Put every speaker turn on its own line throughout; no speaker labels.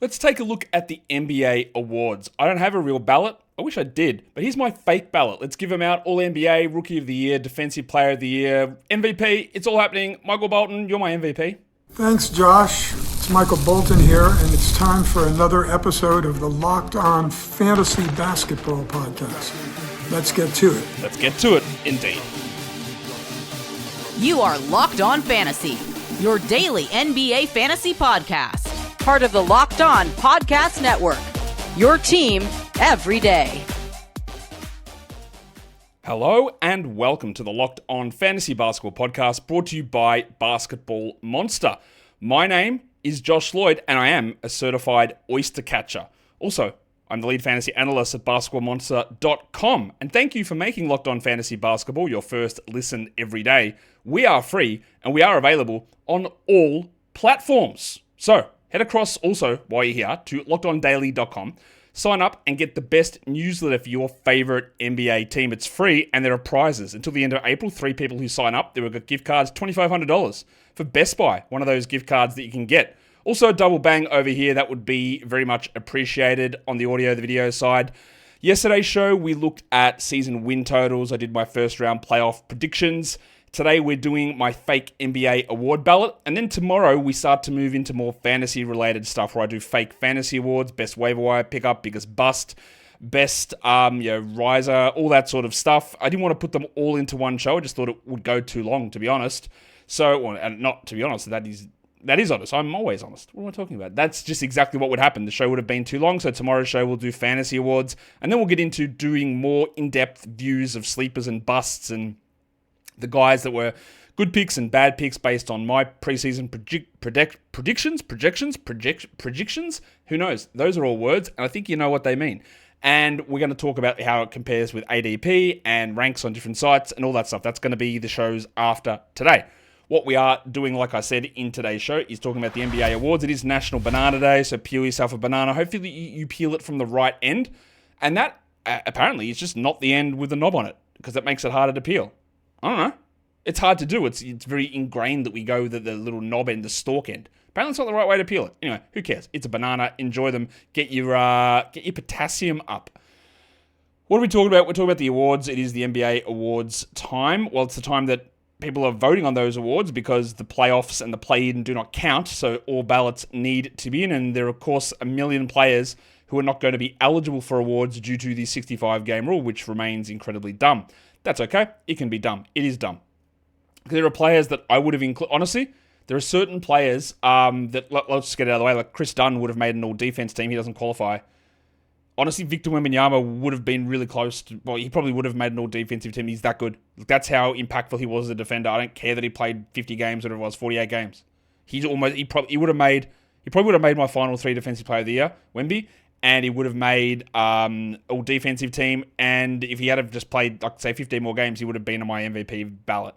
Let's take a look at the NBA awards. I don't have a real ballot. I wish I did, but here's my fake ballot. Let's give them out. All NBA, Rookie of the Year, Defensive Player of the Year, MVP. It's all happening. Michael Bolton, you're my MVP.
Thanks, Josh. It's Michael Bolton here, and it's time for another episode of the Locked On Fantasy Basketball Podcast. Let's get to it.
Let's get to it, indeed.
You are Locked On Fantasy, your daily NBA fantasy podcast. Part of the Locked On Podcast Network, your team every day.
Hello and welcome to the Locked On Fantasy Basketball Podcast, brought to you by Basketball Monster. My name is Josh Lloyd and I am a certified oyster catcher. Also, I'm the lead fantasy analyst at basketballmonster.com, and thank you for making Locked On Fantasy Basketball your first listen every day. We are free and we are available on all platforms. So, head across also, while you're here, to lockedondaily.com. Sign up and get the best newsletter for your favorite NBA team. It's free and there are prizes. Until the end of April, 3 people who sign up, there will get gift cards, $2,500 for Best Buy, one of those gift cards that you can get. Also, a double bang over here. That would be very much appreciated on the audio, the video side. Yesterday's show, we looked at season win totals. I did my first round playoff predictions. Today, we're doing my fake NBA award ballot. And then tomorrow, we start to move into more fantasy-related stuff where I do fake fantasy awards, best waiver wire pickup, biggest bust, best riser, all that sort of stuff. I didn't want to put them all into one show. I just thought it would go too long, to be honest. And not to be honest, that is honest. I'm always honest. What am I talking about? That's just exactly what would happen. The show would have been too long, so tomorrow's show we'll do fantasy awards, and then we'll get into doing more in-depth views of sleepers and busts and the guys that were good picks and bad picks based on my preseason projections. Who knows? Those are all words, and I think you know what they mean. And we're going to talk about how it compares with ADP and ranks on different sites and all that stuff. That's going to be the shows after today. What we are doing, like I said, in today's show is talking about the NBA awards. It is National Banana Day, so peel yourself a banana. Hopefully you peel it from the right end. And that, apparently, is just not the end with the knob on it, because that makes it harder to peel. I don't know. It's hard to do. It's very ingrained that we go the little knob end, the stalk end. Apparently, it's not the right way to peel it. Anyway, who cares? It's a banana. Enjoy them. Get your potassium up. What are we talking about? We're talking about the awards. It is the NBA awards time. Well, it's the time that people are voting on those awards because the playoffs and the play-in do not count, so all ballots need to be in, and there are, of course, a million players who are not going to be eligible for awards due to the 65-game rule, which remains incredibly dumb. That's okay. It can be dumb. It is dumb. There are players that I would have included. Honestly, there are certain players that, let's just get it out of the way, like Chris Dunn would have made an all-defense team. He doesn't qualify. Honestly, Victor Wembanyama would have been really close to, well, he probably would have made an all-defensive team. He's that good. That's how impactful he was as a defender. I don't care that he played 50 games, whatever it was, 48 games. He probably would have made my final 3 defensive player of the year, Wemby, and he would have made all defensive team. And if he had just played, like, say, 15 more games, he would have been on my MVP ballot.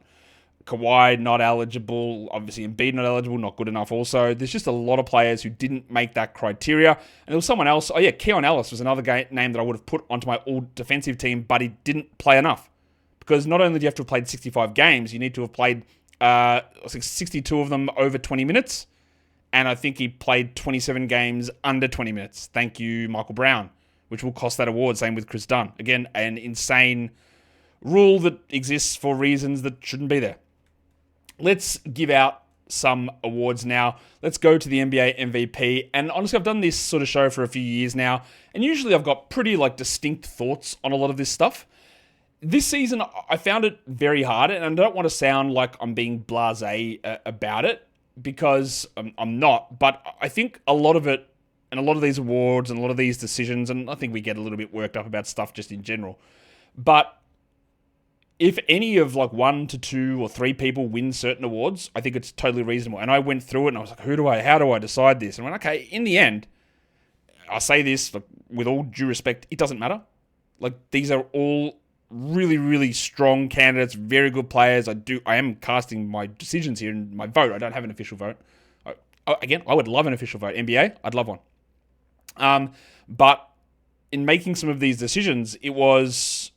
Kawhi, not eligible. Obviously, Embiid, not eligible. Not good enough also. There's just a lot of players who didn't make that criteria. And there was someone else. Oh, yeah, Keon Ellis was another name that I would have put onto my all-defensive team, but he didn't play enough. Because not only do you have to have played 65 games, you need to have played 62 of them over 20 minutes. And I think he played 27 games under 20 minutes. Thank you, Michael Brown, which will cost that award. Same with Chris Dunn. Again, an insane rule that exists for reasons that shouldn't be there. Let's give out some awards now. Let's go to the NBA MVP. And honestly, I've done this sort of show for a few years now. And usually I've got pretty distinct thoughts on a lot of this stuff. This season, I found it very hard. And I don't want to sound like I'm being blasé about it, because I'm not. But I think a lot of it, and a lot of these awards and a lot of these decisions, and I think we get a little bit worked up about stuff just in general. But if any of 1 to 2 or 3 people win certain awards, I think it's totally reasonable. And I went through it and I was like, how do I decide this? And I went, okay, in the end, I say this with all due respect, it doesn't matter. These are all really, really strong candidates, very good players. I am casting my decisions here and my vote. I don't have an official vote. I would love an official vote. NBA, I'd love one. But in making some of these decisions, it was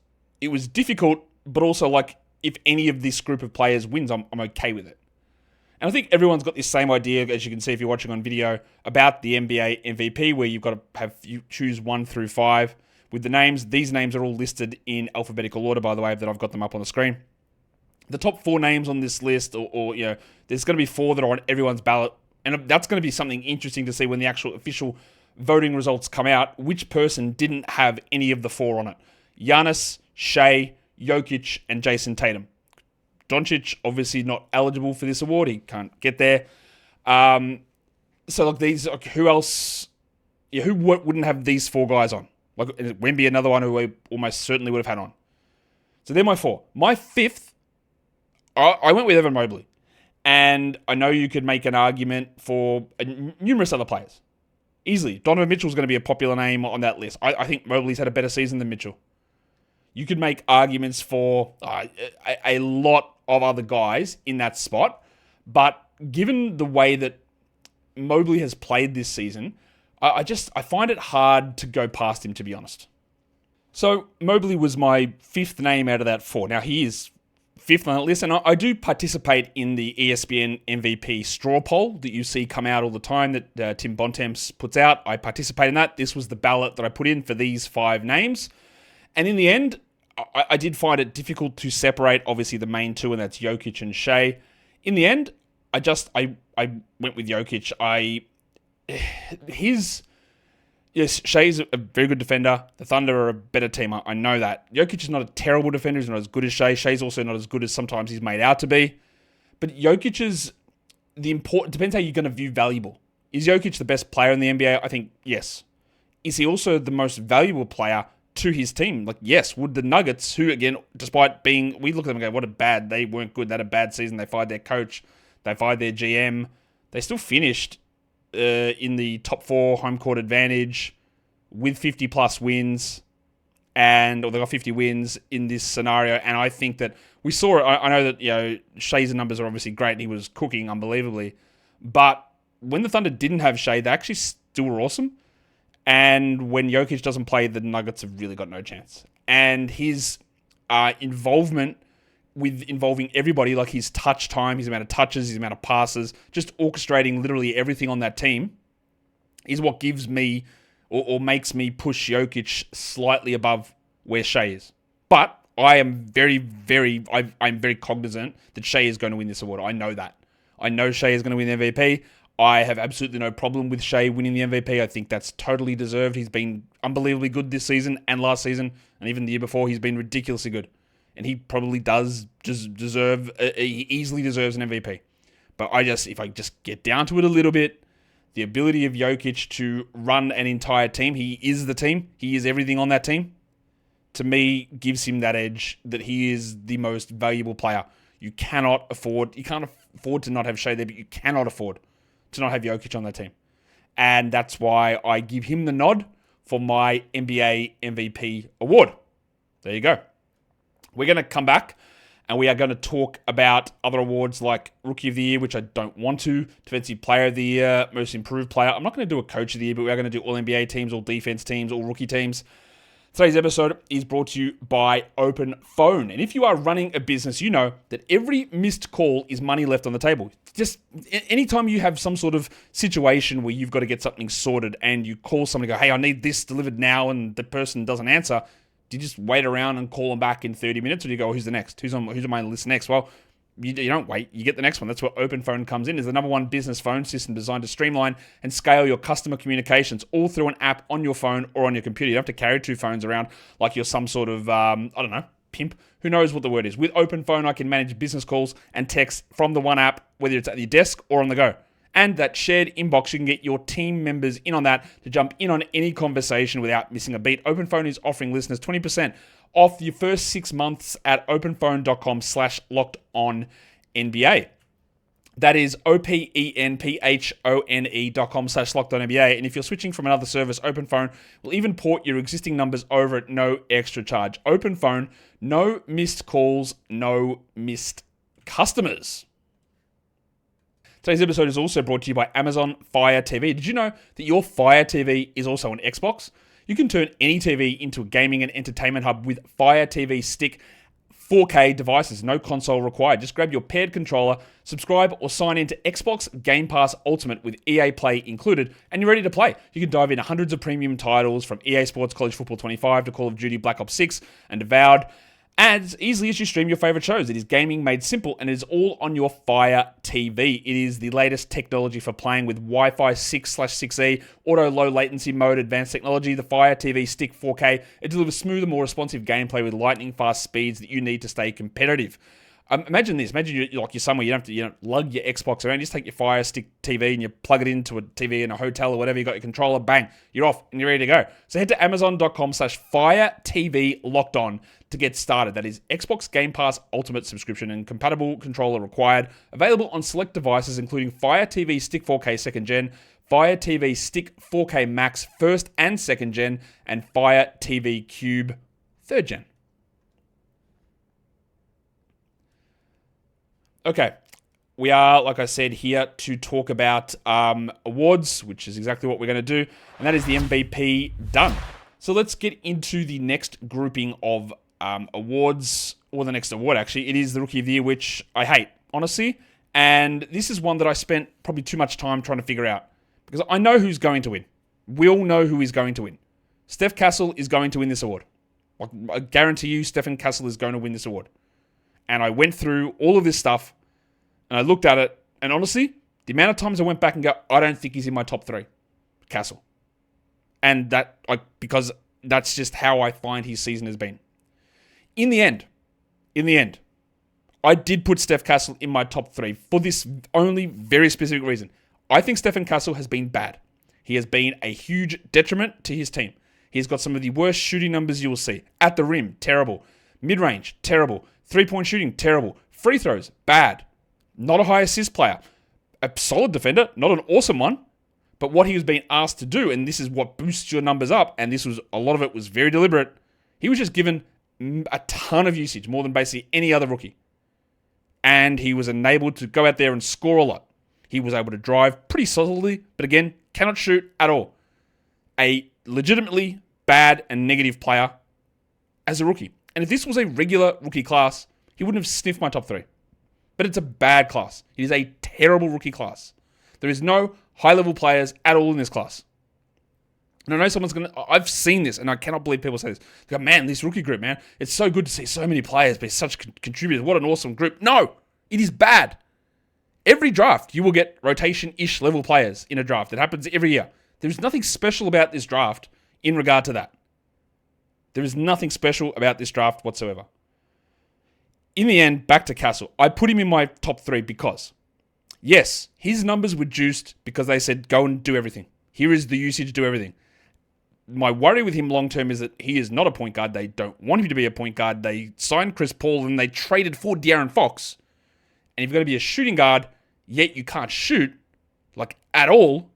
difficult. But also, if any of this group of players wins, I'm okay with it. And I think everyone's got this same idea, as you can see if you're watching on video, about the NBA MVP, where you've got to you choose 1 through 5 with the names. These names are all listed in alphabetical order, by the way, that I've got them up on the screen. The top 4 names on this list, or there's going to be 4 that are on everyone's ballot, and that's going to be something interesting to see when the actual official voting results come out, which person didn't have any of the 4 on it. Giannis, Shai, Jokic, and Jason Tatum. Doncic, obviously not eligible for this award. He can't get there. So, look, who else? Yeah, who wouldn't have these 4 guys on? Like, Wemby, another one who I almost certainly would have had on. So, they're my 4. My 5th, I went with Evan Mobley. And I know you could make an argument for numerous other players. Easily. Donovan Mitchell's going to be a popular name on that list. I think Mobley's had a better season than Mitchell. You could make arguments for a lot of other guys in that spot. But given the way that Mobley has played this season, I find it hard to go past him, to be honest. So Mobley was my 5th name out of that 4. Now, he is 5th on that list, and I do participate in the ESPN MVP straw poll that you see come out all the time that Tim Bontemps puts out. I participate in that. This was the ballot that I put in for these 5 names. And in the end, I did find it difficult to separate, obviously, the main 2, and that's Jokic and Shai. In the end, I went with Jokic. Yes, Shai's a very good defender. The Thunder are a better team. I know that. Jokic is not a terrible defender. He's not as good as Shai. Shai's also not as good as sometimes he's made out to be. But Jokic is depends how you're going to view valuable. Is Jokic the best player in the NBA? I think yes. Is he also the most valuable player to his team? Like, yes. Would the Nuggets, who again, despite being, we look at them and go, they weren't good. They had a bad season. They fired their coach. They fired their GM. They still finished in the top 4 home court advantage with 50 plus wins, or they got 50 wins in this scenario. And I think that we saw it. I know that Shai's numbers are obviously great and he was cooking unbelievably, but when the Thunder didn't have Shai, they actually still were awesome. And when Jokic doesn't play, the Nuggets have really got no chance. And his involvement involving everybody, like his touch time, his amount of touches, his amount of passes, just orchestrating literally everything on that team, is what gives me or makes me push Jokic slightly above where Shai is. But I am I'm very cognizant that Shai is going to win this award. I know that. I know Shai is going to win the MVP. I have absolutely no problem with Shai winning the MVP. I think that's totally deserved. He's been unbelievably good this season and last season, and even the year before, he's been ridiculously good. And he probably does just he easily deserves an MVP. But if I just get down to it a little bit, the ability of Jokic to run an entire team, he is the team, he is everything on that team, to me, gives him that edge that he is the most valuable player. You can't afford to not have Shai there, but you cannot afford to not have Jokic on that team. And that's why I give him the nod for my NBA MVP award. There you go. We're going to come back and we are going to talk about other awards like Rookie of the Year, which I don't want to, Defensive Player of the Year, Most Improved Player. I'm not going to do a Coach of the Year, but we are going to do all NBA teams, all defense teams, all rookie teams. Today's episode is brought to you by Open Phone. And if you are running a business, you know that every missed call is money left on the table. Just anytime you have some sort of situation where you've got to get something sorted and you call somebody and go, hey, I need this delivered now, and the person doesn't answer, do you just wait around and call them back in 30 minutes, or do you go, oh, who's the next? Who's on my list next? Well, you don't wait. You get the next one. That's where Open Phone comes in. It's the number 1 business phone system designed to streamline and scale your customer communications all through an app on your phone or on your computer. You don't have to carry 2 phones around like you're some sort of, pimp. Who knows what the word is. With Open Phone, I can manage business calls and texts from the one app, whether it's at your desk or on the go. And that shared inbox, you can get your team members in on that to jump in on any conversation without missing a beat. Open Phone is offering listeners 20% off your first 6 months at openphone.com/lockedonnba. That is openphone.com/lockedonnba. And if you're switching from another service, Open Phone will even port your existing numbers over at no extra charge. Open Phone, no missed calls, no missed customers. Today's episode is also brought to you by Amazon Fire TV. Did you know that your Fire TV is also an Xbox? You can turn any TV into a gaming and entertainment hub with Fire TV Stick 4K devices, no console required. Just grab your paired controller, subscribe or sign into Xbox Game Pass Ultimate with EA Play included, and you're ready to play. You can dive into hundreds of premium titles from EA Sports College Football 25 to Call of Duty Black Ops 6 and Avowed, as easily as you stream your favorite shows. It is gaming made simple, and it is all on your Fire TV. It is the latest technology for playing with Wi-Fi 6/6E, auto low latency mode, advanced technology. The Fire TV Stick 4K, it delivers smoother, more responsive gameplay with lightning fast speeds that you need to stay competitive. Imagine this. Imagine you're somewhere, you don't have to lug your Xbox around. You just take your Fire Stick TV and you plug it into a TV in a hotel or whatever. You got your controller, bang, you're off and you're ready to go. So head to amazon.com/Fire TV Locked On to get started. That is Xbox Game Pass Ultimate subscription and compatible controller required. Available on select devices including Fire TV Stick 4K 2nd Gen, Fire TV Stick 4K Max 1st and 2nd Gen, and Fire TV Cube 3rd Gen. Okay, we are, like I said, here to talk about awards, which is exactly what we're going to do, and that is the MVP done. So let's get into the next grouping of awards, or the next award, actually. It is the Rookie of the Year, which I hate, honestly, and this is one that I spent probably too much time trying to figure out, because I know who's going to win. We all know who is going to win. Steph Castle is going to win this award. I guarantee you Stephen Castle is going to win this award. And I went through all of this stuff, and I looked at it, and honestly, the amount of times I went back and go, I don't think he's in my top 3, Castle. And because that's just how I find his season has been. In the end, I did put Steph Castle in my top 3 for this only very specific reason. I think Stephen Castle has been bad. He has been a huge detriment to his team. He's got some of the worst shooting numbers you will see. At the rim, terrible. Mid-range, terrible. 3-point shooting, terrible. Free throws, bad. Not a high assist player. A solid defender, not an awesome one. But what he was being asked to do, and this is what boosts your numbers up, and a lot of it was very deliberate, he was just given a ton of usage, more than basically any other rookie. And he was enabled to go out there and score a lot. He was able to drive pretty solidly, but again, cannot shoot at all. A legitimately bad and negative player as a rookie. And if this was a regular rookie class, he wouldn't have sniffed my top 3. But it's a bad class. It is a terrible rookie class. There is no high-level players at all in this class. And I know I've seen this, and I cannot believe people say this. They go, man, this rookie group, man, it's so good to see so many players be such contributors. What an awesome group. No, it is bad. Every draft, you will get rotation-ish level players in a draft. It happens every year. There's nothing special about this draft in regard to that. There is nothing special about this draft whatsoever. In the end, back to Castle. I put him in my top 3 because, yes, his numbers were juiced because they said, go and do everything. Here is the usage, do everything. My worry with him long-term is that he is not a point guard. They don't want him to be a point guard. They signed Chris Paul and they traded for De'Aaron Fox. And if you're going to be a shooting guard, yet you can't shoot, at all,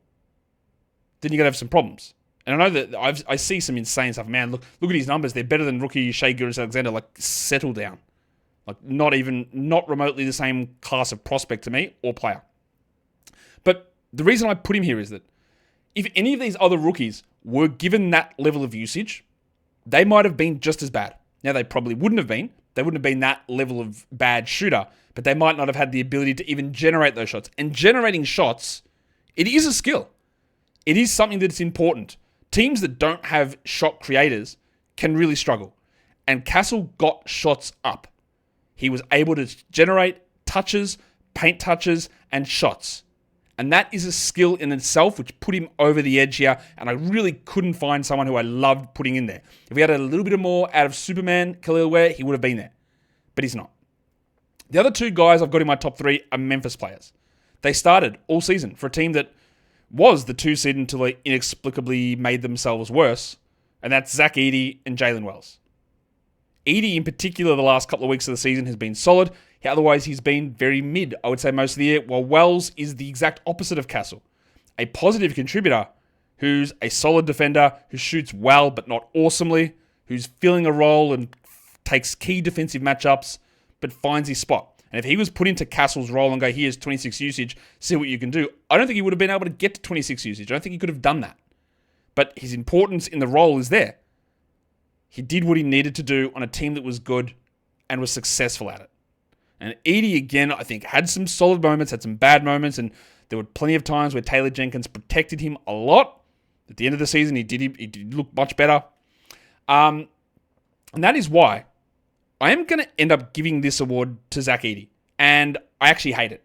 then you're going to have some problems. And I know that I see some insane stuff. Man, look at his numbers. They're better than rookie Shai Gilgeous-Alexander. Settle down. Not remotely the same class of prospect to me or player. But the reason I put him here is that if any of these other rookies were given that level of usage, they might have been just as bad. Now, they probably wouldn't have been. They wouldn't have been that level of bad shooter, but they might not have had the ability to even generate those shots. And generating shots, it is a skill. It is something that's important. Teams that don't have shot creators can really struggle. And Castle got shots up. He was able to generate touches, paint touches, and shots. And that is a skill in itself, which put him over the edge here. And I really couldn't find someone who I loved putting in there. If he had a little bit more out of Superman, Khalil Ware, he would have been there. But he's not. The other 2 guys I've got in my top 3 are Memphis players. They started all season for a team that was the 2 seed until they inexplicably made themselves worse. And that's Zach Edey and Jalen Wells. Edey, in particular, the last couple of weeks of the season has been solid. Otherwise, he's been very mid, I would say, most of the year, while Wells is the exact opposite of Castle. A positive contributor who's a solid defender, who shoots well but not awesomely, who's filling a role and takes key defensive matchups, but finds his spot. And if he was put into Castle's role and go, here's 26 usage, see what you can do, I don't think he would have been able to get to 26 usage. I don't think he could have done that. But his importance in the role is there. He did what he needed to do on a team that was good, and was successful at it. And Edie, again, I think had some solid moments, had some bad moments, and there were plenty of times where Taylor Jenkins protected him a lot. At the end of the season, he did look much better. And that is why I am going to end up giving this award to Zach Edey. And I actually hate it.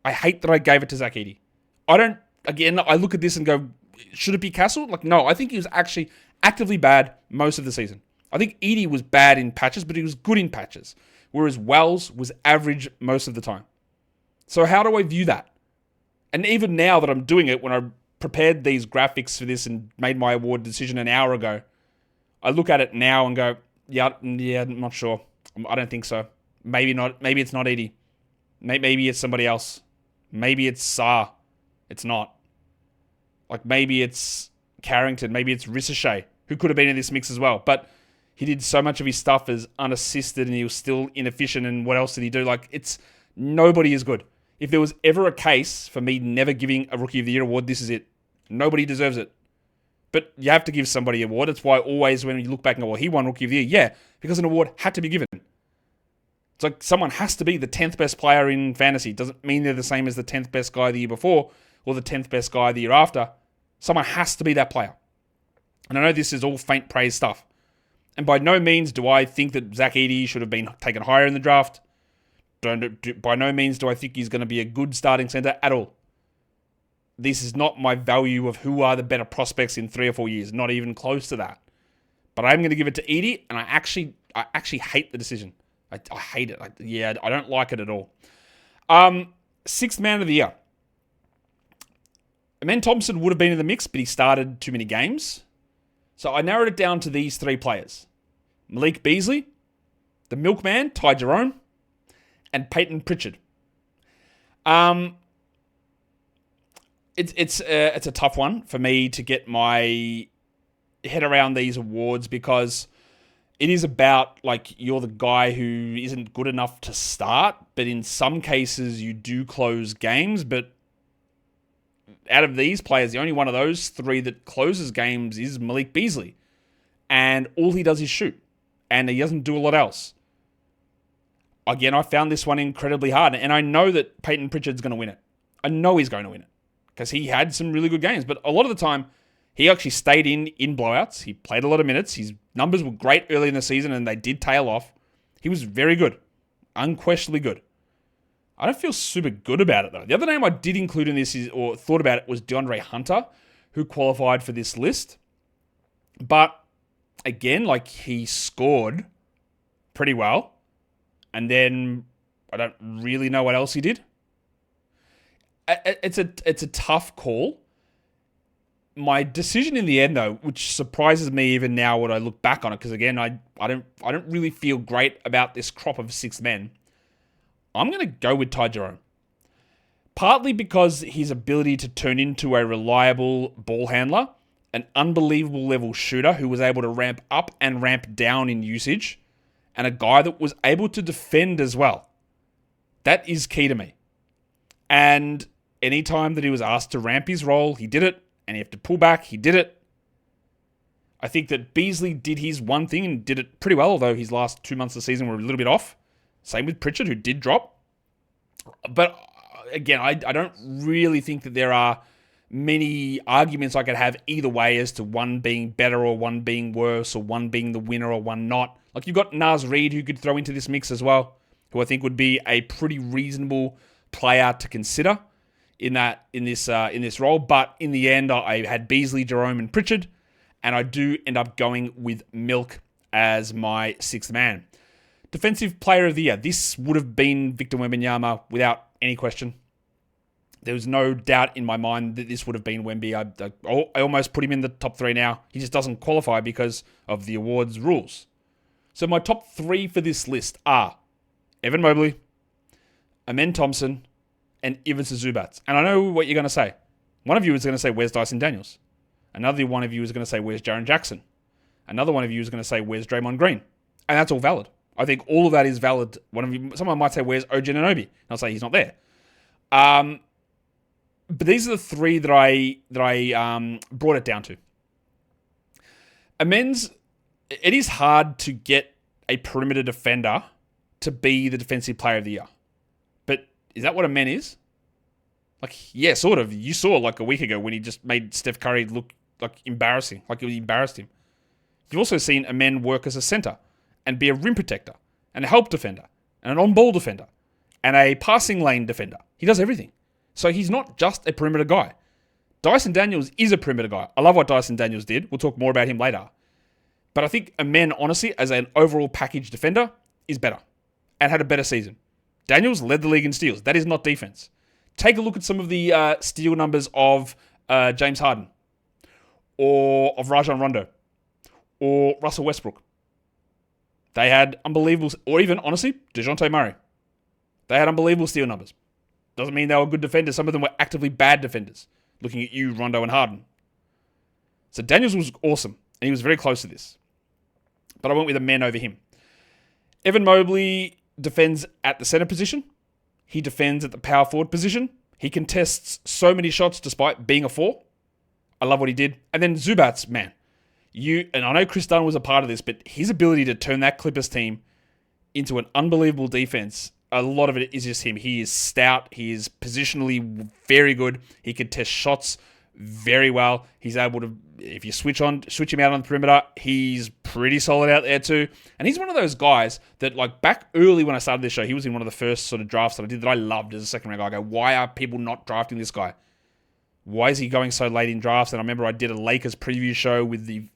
I hate that I gave it to Zach Edey. I look at this and go, should it be Castle? Like, no, I think he was actually actively bad most of the season. I think Edey was bad in patches, but he was good in patches. Whereas Wells was average most of the time. So how do I view that? And even now that I'm doing it, when I prepared these graphics for this and made my award decision an hour ago, I look at it now and go, yeah, I'm not sure. I don't think so. Maybe not. Maybe it's not Edey. Maybe it's somebody else. Maybe it's Saar. It's not. Like, maybe it's Carrington. Maybe it's Ricochet, who could have been in this mix as well. But he did so much of his stuff as unassisted and he was still inefficient. And what else did he do? Like, nobody is good. If there was ever a case for me never giving a Rookie of the Year award, this is it. Nobody deserves it. But you have to give somebody an award. That's why always when you look back and go, well, he won Rookie of the Year. Yeah, because an award had to be given. It's like someone has to be the 10th best player in fantasy. Doesn't mean they're the same as the 10th best guy the year before or the 10th best guy the year after. Someone has to be that player. And I know this is all faint praise stuff. And by no means do I think that Zach Edey should have been taken higher in the draft. By no means do I think he's going to be a good starting center at all. This is not my value of who are the better prospects in 3 or 4 years. Not even close to that. But I'm going to give it to Edey, and I actually hate the decision. I hate it. I don't like it at all. Sixth man of the year. Amen Thompson would have been in the mix, but he started too many games. So I narrowed it down to these 3 players. Malik Beasley, the Milkman, Ty Jerome, and Peyton Pritchard. It's a tough one for me to get my head around these awards because it is about, like, you're the guy who isn't good enough to start, but in some cases you do close games. But out of these players, the only one of those 3 that closes games is Malik Beasley. And all he does is shoot. And he doesn't do a lot else. Again, I found this one incredibly hard. And I know that Peyton Pritchard's going to win it. I know he's going to win it. Because he had some really good games. But a lot of the time, he actually stayed in blowouts. He played a lot of minutes. His numbers were great early in the season, and they did tail off. He was very good. Unquestionably good. I don't feel super good about it, though. The other name I did include in this, or thought about it, was DeAndre Hunter, who qualified for this list. But, again, like, he scored pretty well. And then I don't really know what else he did. It's a tough call. My decision in the end, though, which surprises me even now when I look back on it, because again, I don't really feel great about this crop of 6 men. I'm going to go with Ty Jerome. Partly because his ability to turn into a reliable ball handler, an unbelievable level shooter who was able to ramp up and ramp down in usage, and a guy that was able to defend as well. That is key to me. And anytime that he was asked to ramp his role, he did it. And he had to pull back, he did it. I think that Beasley did his one thing and did it pretty well, although his last 2 months of the season were a little bit off. Same with Pritchard, who did drop. But again, I don't really think that there are many arguments I could have either way as to one being better or one being worse or one being the winner or one not. Like, you've got Naz Reid, who could throw into this mix as well, who I think would be a pretty reasonable player to consider in this role. But in the end, I had Beasley, Jerome, and Pritchard, and I do end up going with Milk as my 6th man. Defensive Player of the Year. This would have been Victor Wembanyama without any question. There was no doubt in my mind that this would have been Wemby. I almost put him in the top 3 now. He just doesn't qualify because of the awards rules. So my top 3 for this list are Evan Mobley, Amen Thompson, and Ivica Zubac. And I know what you're going to say. One of you is going to say, where's Dyson Daniels? Another one of you is going to say, where's Jaren Jackson? Another one of you is going to say, where's Draymond Green? And that's all valid. I think all of that is valid. Someone might say, where's OG Anunoby? And I'll say, he's not there. But these are the 3 that I brought it down to. It is hard to get a perimeter defender to be the defensive player of the year. But is that what a men is? Like, yeah, sort of. You saw like a week ago when he just made Steph Curry look like embarrassing, like he embarrassed him. You've also seen a men work as a center and be a rim protector and a help defender and an on-ball defender and a passing lane defender. He does everything. So he's not just a perimeter guy. Dyson Daniels is a perimeter guy. I love what Dyson Daniels did. We'll talk more about him later. But I think a men, honestly, as an overall package defender, is better and had a better season. Daniels led the league in steals. That is not defense. Take a look at some of the steal numbers of James Harden or of Rajon Rondo or Russell Westbrook. They had unbelievable, or even, honestly, DeJounte Murray. They had unbelievable steal numbers. Doesn't mean they were good defenders. Some of them were actively bad defenders. Looking at you, Rondo and Harden. So Daniels was awesome, and he was very close to this. But I went with a men over him. Evan Mobley defends at the center position. He defends at the power forward position. He contests so many shots despite being a 4. I love what he did. And then Zubats, man. And I know Chris Dunn was a part of this, but his ability to turn that Clippers team into an unbelievable defense, a lot of it is just him. He is stout. He is positionally very good. He can test shots very well. He's able to, if you switch him out on the perimeter, he's pretty solid out there too. And he's one of those guys that, like, back early when I started this show, he was in one of the first sort of drafts that I did that I loved as a second round guy. I go, why are people not drafting this guy? Why is he going so late in drafts? And I remember I did a Lakers preview show with the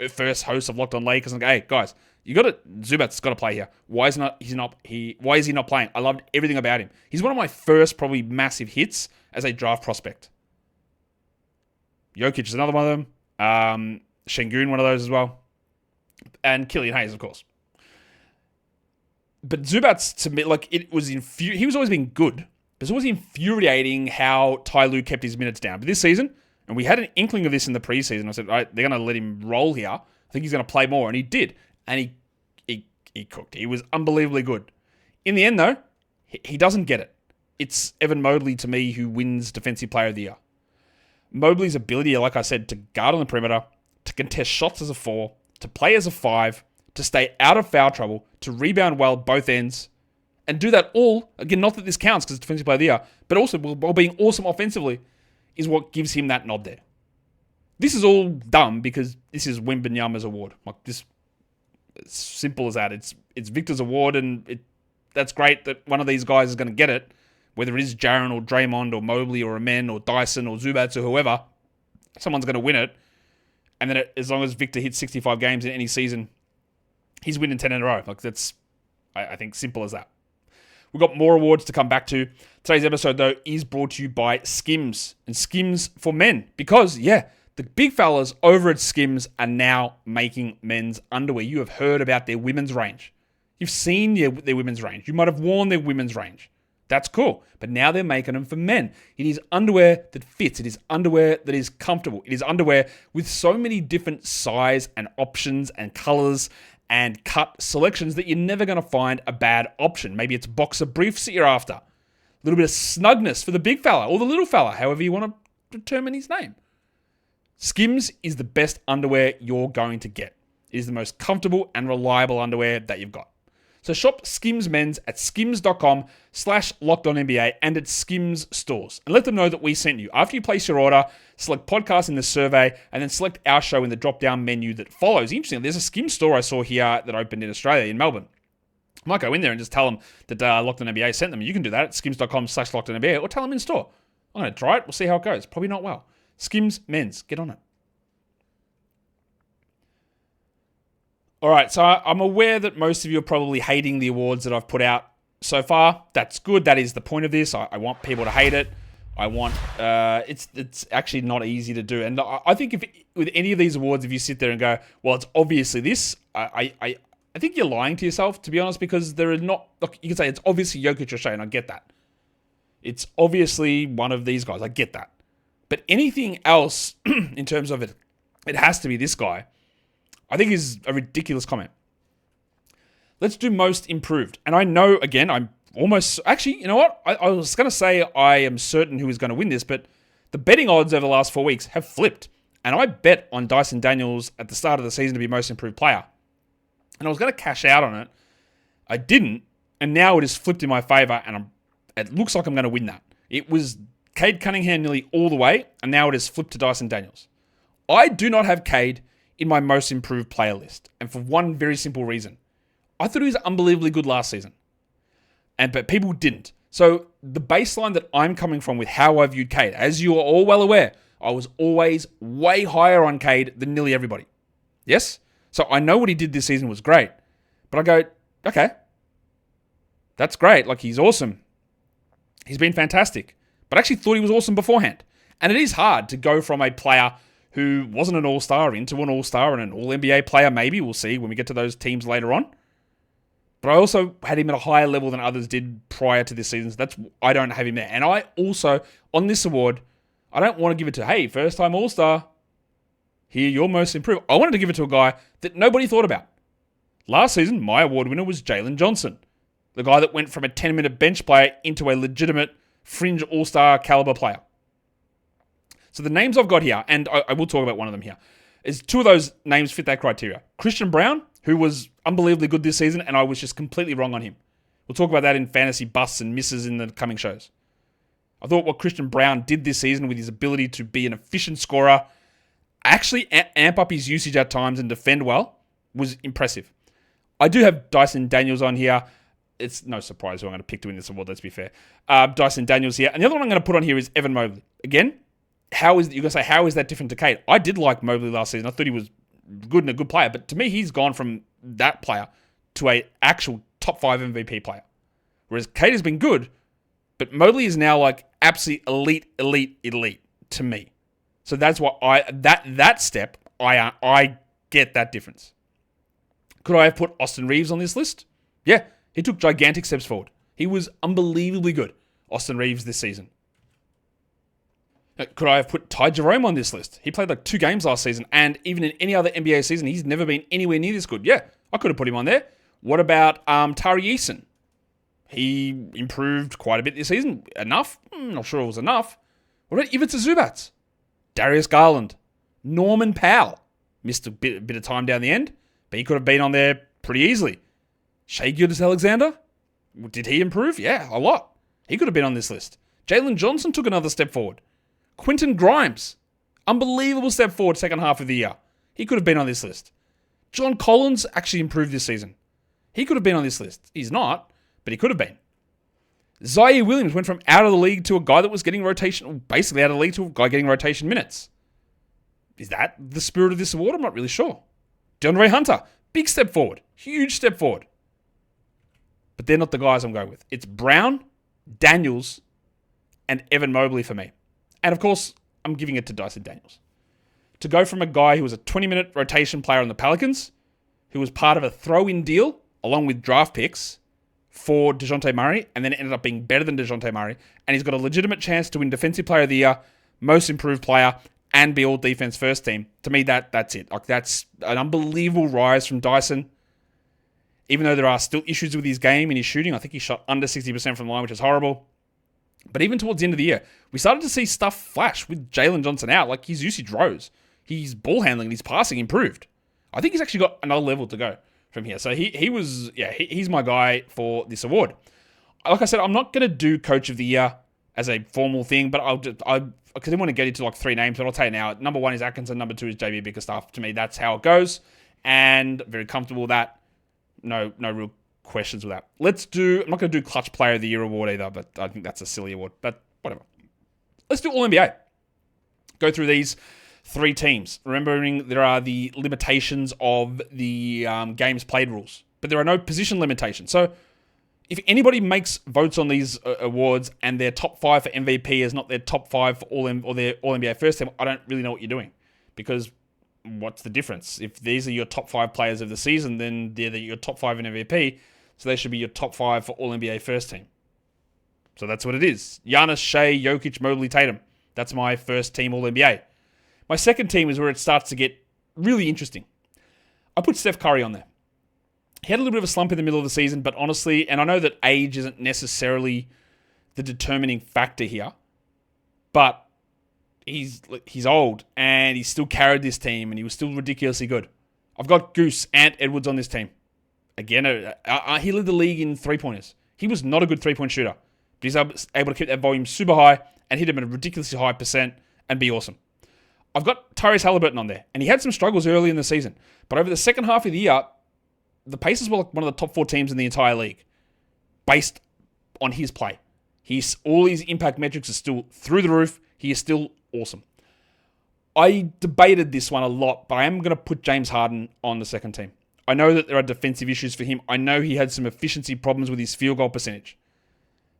first host of Locked On Lakers, and I go, hey guys, Zubats got to play here. Why is he not playing? I loved everything about him. He's one of my first probably massive hits as a draft prospect. Jokic is another one of them. Şengün, one of those as well. And Killian Hayes, of course. But Zubats, to me, like, he was always been good. It was always infuriating how Ty Lue kept his minutes down. But this season, and we had an inkling of this in the preseason, I said, all right, they're going to let him roll here. I think he's going to play more. And he did. And he cooked. He was unbelievably good. In the end, though, he doesn't get it. It's Evan Mobley, to me, who wins Defensive Player of the Year. Mobley's ability, like I said, to guard on the perimeter, to contest shots as a 4, to play as a 5, to stay out of foul trouble, to rebound well both ends, and do that all, again, not that this counts because it's Defensive Player of the Year, but also while being awesome offensively, is what gives him that nod there. This is all dumb because this is Wembanyama's award. Like, this, it's simple as that. It's Victor's award, and that's great that one of these guys is going to get it. Whether it is Jaren or Draymond or Mobley or Amen or Dyson or Zubats or whoever, someone's going to win it. And then as long as Victor hits 65 games in any season, he's winning 10 in a row. Like, that's, I think, simple as that. We've got more awards to come back to. Today's episode, though, is brought to you by Skims. And Skims for men. Because, yeah, the big fellas over at Skims are now making men's underwear. You have heard about their women's range. You've seen their women's range. You might have worn their women's range. That's cool. But now they're making them for men. It is underwear that fits. It is underwear that is comfortable. It is underwear with so many different size and options and colors and cut selections that you're never going to find a bad option. Maybe it's boxer briefs that you're after. A little bit of snugness for the big fella or the little fella, however you want to determine his name. Skims is the best underwear you're going to get. It is the most comfortable and reliable underwear that you've got. So shop Skims Men's at skims.com/LockedOnNBA and at Skims stores. And let them know that we sent you. After you place your order, select podcast in the survey and then select our show in the drop-down menu that follows. Interesting, there's a Skims store I saw here that opened in Australia, in Melbourne. I might go in there and just tell them that Locked On NBA sent them. You can do that at skims.com/LockedOnNBA or tell them in store. I'm going to try it. We'll see how it goes. Probably not well. Skims Men's. Get on it. All right, so I'm aware that most of you are probably hating the awards that I've put out so far. That's good. That is the point of this. I want people to hate it. I want it's actually not easy to do. And I think if with any of these awards, if you sit there and go, well, it's obviously this, I think you're lying to yourself, to be honest, because there are not. Look, you can say it's obviously Jokic or Shai, and I get that. It's obviously one of these guys. I get that. But anything else in terms of it has to be this guy. I think is a ridiculous comment. Let's do most improved. And I know, again, I'm almost... Actually, you know what? I was going to say I am certain who is going to win this, but the betting odds over the last 4 weeks have flipped. And I bet on Dyson Daniels at the start of the season to be most improved player. And I was going to cash out on it. I didn't And now it is flipped in my favor, and it looks like I'm going to win that. It was Cade Cunningham nearly all the way, and now it is flipped to Dyson Daniels. I do not have Cade in my most improved player list, and for one very simple reason. I thought he was unbelievably good last season, but people didn't. So the baseline that I'm coming from with how I viewed Cade, as you are all well aware, I was always way higher on Cade than nearly everybody. Yes? So I know what he did this season was great, but I go, okay, that's great. Like, he's awesome. He's been fantastic. But I actually thought he was awesome beforehand. And it is hard to go from a player who wasn't an all-star into an all-star and an all-NBA player, maybe. We'll see when we get to those teams later on. But I also had him at a higher level than others did prior to this season. So I don't have him there. And I also, on this award, I don't want to give it to, hey, first-time all-star. Here, you're most improved. I wanted to give it to a guy that nobody thought about. Last season, my award winner was Jalen Johnson. The guy that went from a 10-minute bench player into a legitimate fringe all-star caliber player. So the names I've got here, and I will talk about one of them here, is two of those names fit that criteria. Christian Brown, who was unbelievably good this season, and I was just completely wrong on him. We'll talk about that in fantasy busts and misses in the coming shows. I thought what Christian Brown did this season with his ability to be an efficient scorer, actually amp up his usage at times and defend well, was impressive. I do have Dyson Daniels on here. It's no surprise who I'm going to pick to win this award, let's be fair. Dyson Daniels here. And the other one I'm going to put on here is Evan Mobley. Again, you're going to say, how is that different to Cade? I did like Mobley last season. I thought he was good and a good player. But to me, he's gone from that player to a actual top 5 MVP player. Whereas Cade has been good, but Mobley is now like absolutely elite to me. So that's why that step, I get that difference. Could I have put Austin Reeves on this list? Yeah, he took gigantic steps forward. He was unbelievably good, Austin Reeves, this season. Could I have put Ty Jerome on this list? He played like 2 games last season, and even in any other NBA season, he's never been anywhere near this good. Yeah, I could have put him on there. What about Tari Eason? He improved quite a bit this season. Enough? Not sure it was enough. What about Ivica Zubac? Darius Garland? Norman Powell? Missed a bit of time down the end, but he could have been on there pretty easily. Shai Gilgeous-Alexander? Did he improve? Yeah, a lot. He could have been on this list. Jalen Johnson took another step forward. Quentin Grimes, unbelievable step forward second half of the year. He could have been on this list. John Collins actually improved this season. He could have been on this list. He's not, but he could have been. Zaire Williams went from out of the league to a guy that was getting rotation, basically out of the league to a guy getting rotation minutes. Is that the spirit of this award? I'm not really sure. DeAndre Hunter, big step forward. Huge step forward. But they're not the guys I'm going with. It's Brown, Daniels, and Evan Mobley for me. And of course, I'm giving it to Dyson Daniels. To go from a guy who was a 20-minute rotation player on the Pelicans, who was part of a throw-in deal along with draft picks for DeJounte Murray, and then ended up being better than DeJounte Murray, and he's got a legitimate chance to win Defensive Player of the Year, Most Improved Player, and be All-Defense First Team. To me, that's it. Like, that's an unbelievable rise from Dyson. Even though there are still issues with his game and his shooting, I think he shot under 60% from the line, which is horrible. But even towards the end of the year, we started to see stuff flash with Jalen Johnson out. Like, his usage rose. His ball handling and his passing improved. I think he's actually got another level to go from here. So he's my guy for this award. Like I said, I'm not going to do Coach of the Year as a formal thing, but I didn't want to get into like 3 names, but I'll tell you now. Number 1 is Atkinson. Number 2 is JB Bickerstaff. To me, that's how it goes. And very comfortable with that. No real questions with that. I'm not going to do Clutch Player of the Year award either, but I think that's a silly award, but whatever. Let's do All-NBA. Go through these 3 teams. Remembering there are the limitations of the games played rules, but there are no position limitations. So if anybody makes votes on these awards and their top 5 for MVP is not their top 5 for their All-NBA first team, I don't really know what you're doing, because what's the difference? If these are your top 5 players of the season, then they're your top 5 in MVP, so they should be your top 5 for All-NBA first team. So that's what it is. Giannis, Shai, Jokic, Mobley, Tatum. That's my first team All-NBA. My second team is where it starts to get really interesting. I put Steph Curry on there. He had a little bit of a slump in the middle of the season, but honestly, and I know that age isn't necessarily the determining factor here, but he's old, and he still carried this team, and he was still ridiculously good. I've got Goose, Ant Edwards on this team. Again, he led the league in three-pointers. He was not a good three-point shooter. But he's able to keep that volume super high and hit him at a ridiculously high percent and be awesome. I've got Tyrese Halliburton on there, and he had some struggles early in the season. But over the second half of the year, the Pacers were one of the top 4 teams in the entire league based on his play. All his impact metrics are still through the roof. He is still awesome. I debated this one a lot, but I am going to put James Harden on the second team. I know that there are defensive issues for him. I know he had some efficiency problems with his field goal percentage.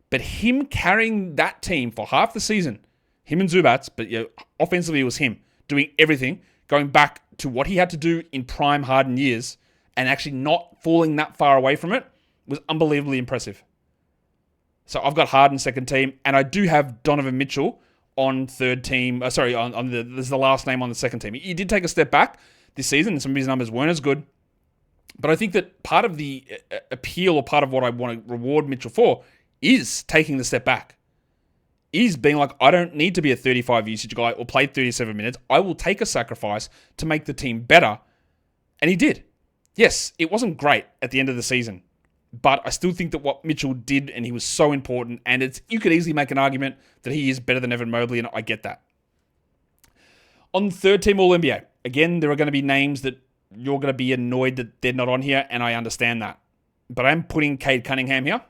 But him carrying that team for half the season, him and Zubats, but offensively it was him, doing everything, going back to what he had to do in prime Harden years, and actually not falling that far away from it, was unbelievably impressive. So I've got Harden second team, and I do have Donovan Mitchell on third team. This is the last name on the second team. He did take a step back this season, and some of his numbers weren't as good. But I think that part of the appeal, or part of what I want to reward Mitchell for, is taking the step back. Is being like, I don't need to be a 35 usage guy or play 37 minutes. I will take a sacrifice to make the team better. And he did. Yes, it wasn't great at the end of the season, but I still think that what Mitchell did, and he was so important, and you could easily make an argument that he is better than Evan Mobley, and I get that. On third team All-NBA, again, there are going to be names that you're going to be annoyed that they're not on here, and I understand that. But I'm putting Cade Cunningham here.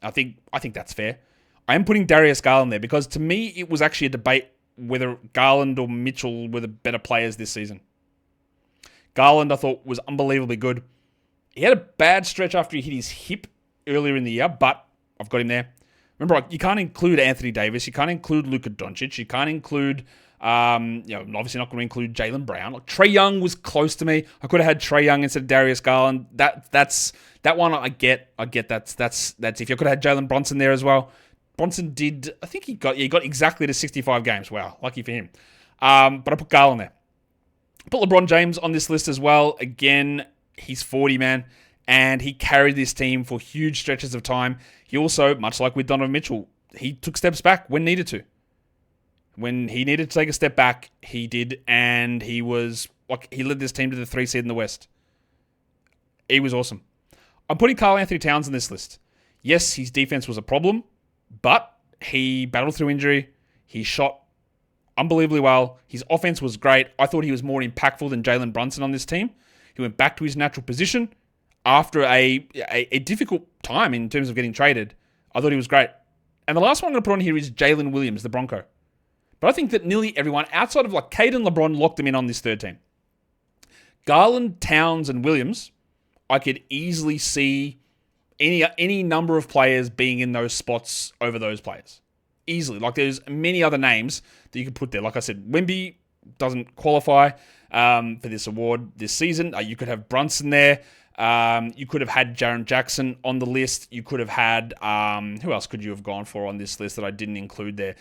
I think that's fair. I am putting Darius Garland there because to me, it was actually a debate whether Garland or Mitchell were the better players this season. Garland, I thought, was unbelievably good. He had a bad stretch after he hit his hip earlier in the year, but I've got him there. Remember, you can't include Anthony Davis. You can't include Luka Doncic. You can't include, obviously not going to include Jaylen Brown. Like, Trae Young was close to me. I could have had Trae Young instead of Darius Garland. That one I get. That's if you could have had Jalen Brunson there as well. Bronson did, I think he got exactly to 65 games. Wow, lucky for him. But I put Garland there. I put LeBron James on this list as well. Again, he's 40, man, and he carried this team for huge stretches of time. He also, much like with Donovan Mitchell, he took steps back when needed to. When he needed to take a step back, he did, and he led this team to the 3 seed in the West. He was awesome. I'm putting Karl Anthony Towns on this list. Yes, his defense was a problem, but he battled through injury. He shot unbelievably well. His offense was great. I thought he was more impactful than Jalen Brunson on this team. He went back to his natural position after a difficult time in terms of getting traded. I thought he was great. And the last one I'm going to put on here is Jalen Williams, the Bronco. But I think that nearly everyone outside of Cade and LeBron locked them in on this third team. Garland, Towns, and Williams, I could easily see any number of players being in those spots over those players. Easily. There's many other names that you could put there. Like I said, Wemby doesn't qualify for this award this season. You could have Brunson there. You could have had Jaren Jackson on the list. You could have had... who else could you have gone for on this list that I didn't include there?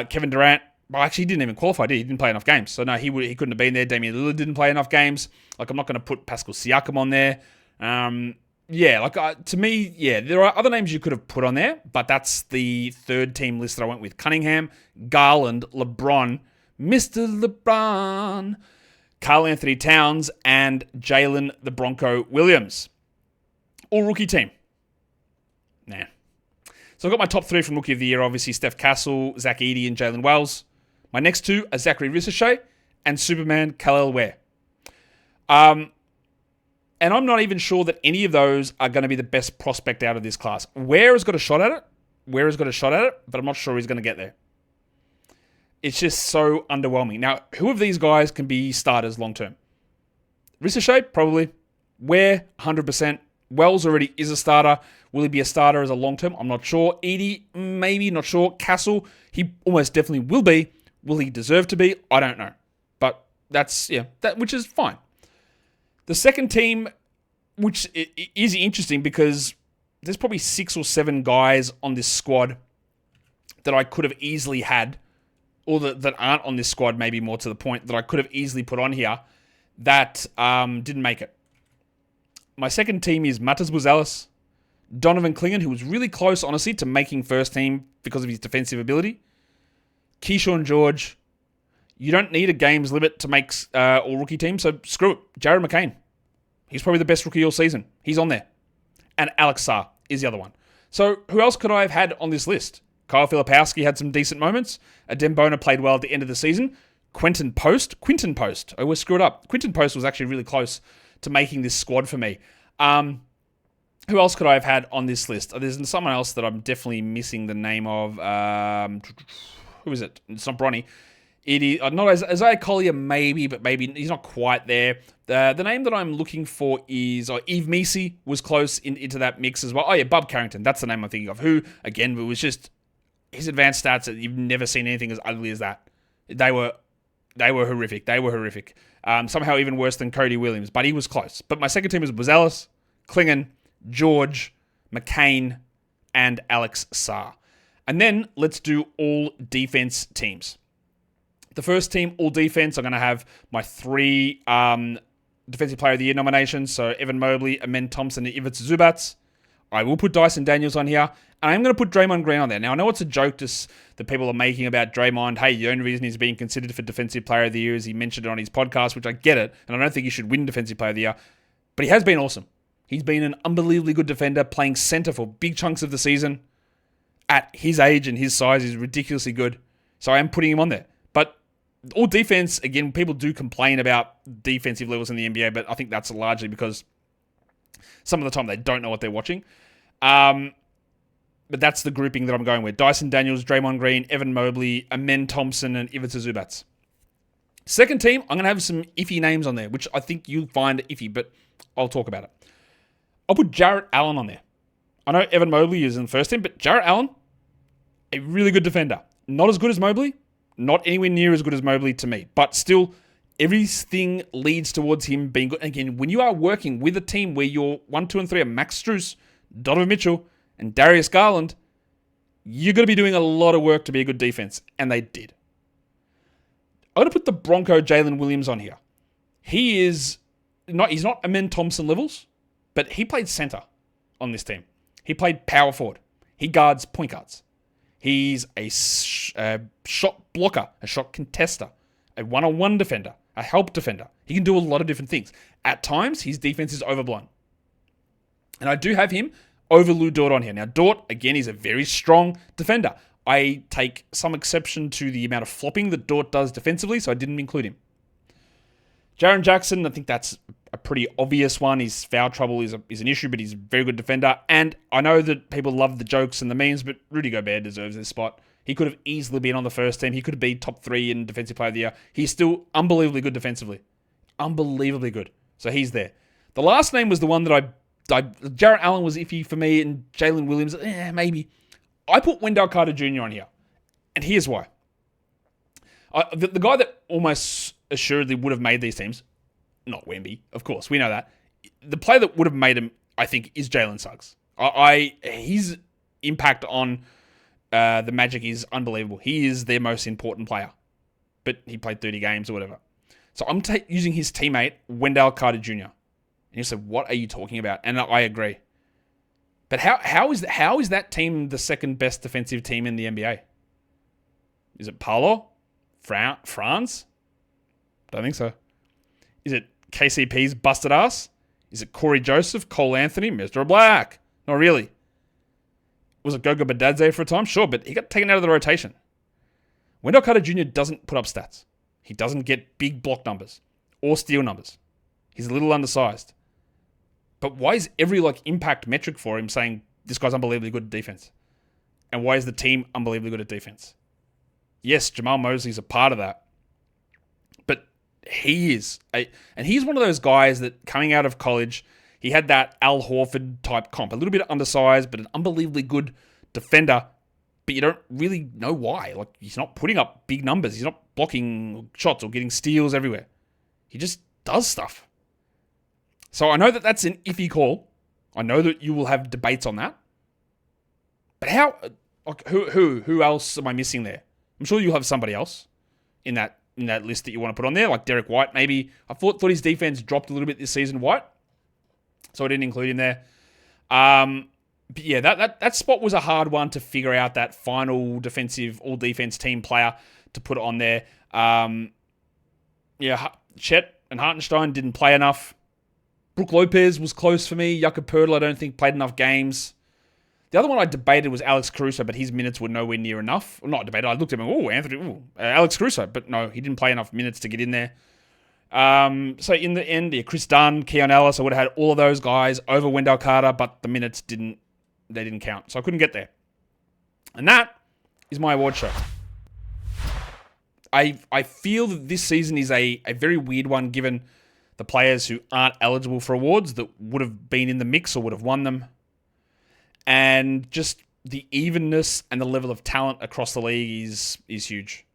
Kevin Durant. Well, actually, he didn't even qualify, did he? He didn't play enough games. So, no, he couldn't have been there. Damian Lillard didn't play enough games. I'm not going to put Pascal Siakam on there. To me, there are other names you could have put on there, but that's the third team list that I went with. Cunningham, Garland, LeBron, Mr. LeBron, Karl Anthony Towns, and Jalen the Bronco Williams. All rookie team. Nah. So I've got my top 3 from Rookie of the Year, obviously Steph Castle, Zach Edey, and Jalen Wells. My next 2 are Zachary Ricochet and Superman Kal-El Ware. And I'm not even sure that any of those are going to be the best prospect out of this class. Ware has got a shot at it, but I'm not sure he's going to get there. It's just so underwhelming. Now, who of these guys can be starters long-term? Ricochet, probably. Ware, 100%. Wells already is a starter. Will he be a starter as a long-term? I'm not sure. Edey, maybe, not sure. Castle, he almost definitely will be. Will he deserve to be? I don't know. But that's, which is fine. The second team, which is interesting because there's probably 6 or 7 guys on this squad that I could have easily had, or that aren't on this squad, maybe more to the point, that I could have easily put on here that didn't make it. My second team is Matas Buzelis, Donovan Clingan, who was really close, honestly, to making first team because of his defensive ability. Keyshawn George. You don't need a games limit to make all rookie team, so screw it. Jared McCain. He's probably the best rookie all season. He's on there. And Alex Sarr is the other one. So who else could I have had on this list? Kyle Filipowski had some decent moments. Adem Bona played well at the end of the season. Quinton Post. I always screw it up. Quinton Post was actually really close to making this squad for me. Who else could I have had on this list? There's someone else that I'm definitely missing the name of. Who is it? It's not Bronny. It is not Isaiah Collier, maybe, but maybe he's not quite there. The name that I'm looking for is Eve Meesey was close into that mix as well. Oh yeah, Bob Carrington. That's the name I'm thinking of. Who again? It was just his advanced stats. You've never seen anything as ugly as that. They were horrific. Somehow even worse than Cody Williams, but he was close. But my second team was Ellis, Klingon, George, McCain, and Alex Sarr. And then let's do all defense teams. The first team, all defense, I'm going to have my 3 Defensive Player of the Year nominations. So Evan Mobley, Amen Thompson, and Ivica Zubac. I will put Dyson Daniels on here. And I'm going to put Draymond Green on there. Now, I know it's a joke that people are making about Draymond. Hey, the only reason he's being considered for Defensive Player of the Year is he mentioned it on his podcast, which I get it. And I don't think he should win Defensive Player of the Year. But he has been awesome. He's been an unbelievably good defender, playing center for big chunks of the season. At his age and his size, he's ridiculously good. So I am putting him on there. But all defense, again, people do complain about defensive levels in the NBA, but I think that's largely because some of the time they don't know what they're watching. But that's the grouping that I'm going with. Dyson Daniels, Draymond Green, Evan Mobley, Amen Thompson, and Ivica Zubac. Second team, I'm going to have some iffy names on there, which I think you'll find iffy, but I'll talk about it. I'll put Jarrett Allen on there. I know Evan Mobley is in the first team, but Jarrett Allen, a really good defender. Not as good as Mobley, not anywhere near as good as Mobley to me, but still, everything leads towards him being good. Again, when you are working with a team where your 1, 2, and 3 are Max Strus, Donovan Mitchell, and Darius Garland, you're going to be doing a lot of work to be a good defense, and they did. I'm going to put the Bronco Jalen Williams on here. He's not Amen Thompson levels, but he played center on this team. He played power forward. He guards point guards. He's a shot blocker, a shot contester, a one-on-one defender, a help defender. He can do a lot of different things. At times, his defense is overblown. And I do have him over Lou Dort on here. Now, Dort, again, is a very strong defender. I take some exception to the amount of flopping that Dort does defensively, so I didn't include him. Jaren Jackson, I think that's a pretty obvious one. His foul trouble is an issue, but he's a very good defender. And I know that people love the jokes and the memes, but Rudy Gobert deserves this spot. He could have easily been on the first team. He could have been top 3 in Defensive Player of the Year. He's still unbelievably good defensively. Unbelievably good. So he's there. The last name was the one that Jarrett Allen was iffy for me, and Jalen Williams, maybe. I put Wendell Carter Jr. on here. And here's why. The guy that almost assuredly would have made these teams, not Wemby, of course, we know that. The player that would have made him, I think, is Jalen Suggs. His impact on the Magic is unbelievable. He is their most important player. But he played 30 games or whatever. So I'm using his teammate, Wendell Carter Jr. And you said, what are you talking about? And I agree. But how is that team the second best defensive team in the NBA? Is it Paolo? France? Don't think so. Is it KCP's busted ass? Is it Corey Joseph, Cole Anthony, Mr. Black? Not really. Was it Goga Badadze for a time? Sure, but he got taken out of the rotation. Wendell Carter Jr. doesn't put up stats. He doesn't get big block numbers or steal numbers. He's a little undersized. But why is every impact metric for him saying this guy's unbelievably good at defense? And why is the team unbelievably good at defense? Yes, Jamal Mosley's a part of that. But he is. And he's one of those guys that coming out of college, he had that Al Horford type comp. A little bit undersized, but an unbelievably good defender. But you don't really know why. He's not putting up big numbers. He's not blocking shots or getting steals everywhere. He just does stuff. So I know that that's an iffy call. I know that you will have debates on that. But how? Who else am I missing there? I'm sure you'll have somebody else in that list that you want to put on there, like Derek White. Maybe I thought his defense dropped a little bit this season, White. So I didn't include him there. But yeah, that spot was a hard one to figure out. That final defensive all defense team player to put on there. Chet and Hartenstein didn't play enough. Brooke Lopez was close for me. Yucca Purtle, I don't think, played enough games. The other one I debated was Alex Caruso, but his minutes were nowhere near enough. Well, not debated. I looked at him and went, Alex Caruso. But no, he didn't play enough minutes to get in there. So in the end, Chris Dunn, Keon Ellis, I would have had all of those guys over Wendell Carter, but the minutes didn't count. So I couldn't get there. And that is my award show. I feel that this season is a very weird one given the players who aren't eligible for awards that would have been in the mix or would have won them. And just the evenness and the level of talent across the league is huge.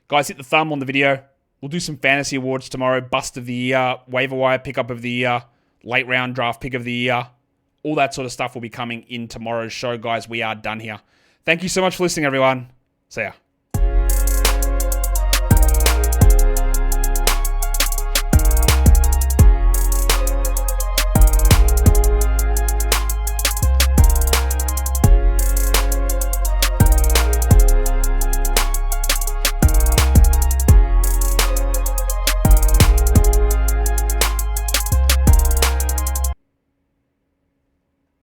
Guys, hit the thumb on the video. We'll do some fantasy awards tomorrow. Bust of the year, waiver wire pickup of the year, late round draft pick of the year. All that sort of stuff will be coming in tomorrow's show, guys. We are done here. Thank you so much for listening, everyone. See ya.